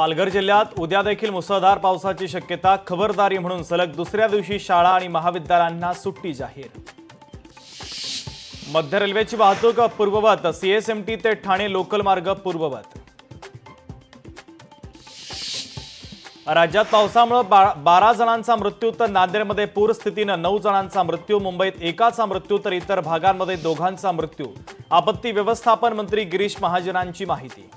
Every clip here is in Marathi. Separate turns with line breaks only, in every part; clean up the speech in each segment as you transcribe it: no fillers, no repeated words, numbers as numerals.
पालघर जिल्ह्यात उद्या देखील मुसळधार पावसाची शक्यता, खबरदारी म्हणून सलग दुसऱ्या दिवशी शाळा आणि महाविद्यालयांना सुट्टी जाहीर। मध्य रेल्वेची वाहतूक पूर्ववत, सीएसएमटी ते ठाणे लोकल मार्ग पूर्ववत। राज्यात पावसामुळे 12 जणांचा मृत्यू तर नांदेडमध्ये पूरस्थितीने 9 जणांचा मृत्यू, मुंबईत एकाचा मृत्यू तर इतर भागांमध्ये दोघांचा मृत्यू। आपत्ती व्यवस्थापन मंत्री गिरीश महाजनांची माहिती।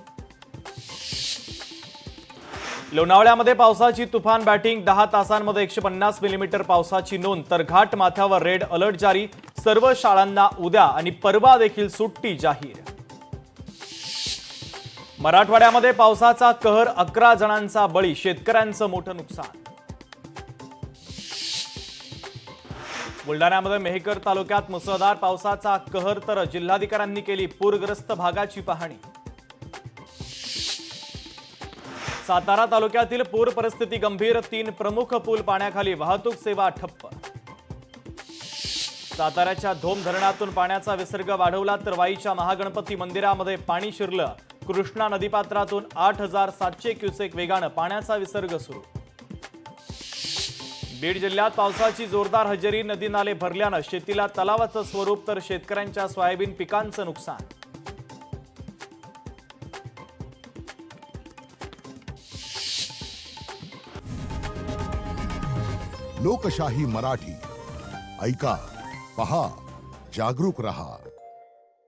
लोणावळ्यामध्ये पावसाची तुफान बॅटिंग, 10 तासांमध्ये 150 मिलीमीटर पावसाची नोंद तर घाट माथ्यावर रेड अलर्ट जारी। सर्व शाळांना उद्या आणि परवा देखील सुट्टी जाहीर। मराठवाड्यामध्ये पावसाचा कहर, 11 जणांचा बळी, शेतकऱ्यांचं मोठं नुकसान। बुलढाण्यामध्ये मेहकर तालुक्यात मुसळधार पावसाचा कहर तर जिल्हाधिकाऱ्यांनी केली पूरग्रस्त भागाची पाहणी। सातारा तालुक्यातील पूर परिस्थिती गंभीर, 3 प्रमुख पूल पाण्याखाली, वाहतूक सेवा ठप्प। साताऱ्याच्या धोम धरणातून पाण्याचा विसर्ग वाढवला तर वाईच्या महागणपती मंदिरामध्ये पाणी शिरलं। कृष्णा नदीपात्रातून 8700 क्युसेक वेगानं पाण्याचा विसर्ग सुरू। बीड जिल्ह्यात पावसाची जोरदार हजेरी, नदी नाले भरल्यानं शेतीला तलावाचं स्वरूप तर शेतकऱ्यांच्या सोयाबीन पिकांचं नुकसान।
लोकशाही मराठी ऐका, पहा, जागरूक रहा।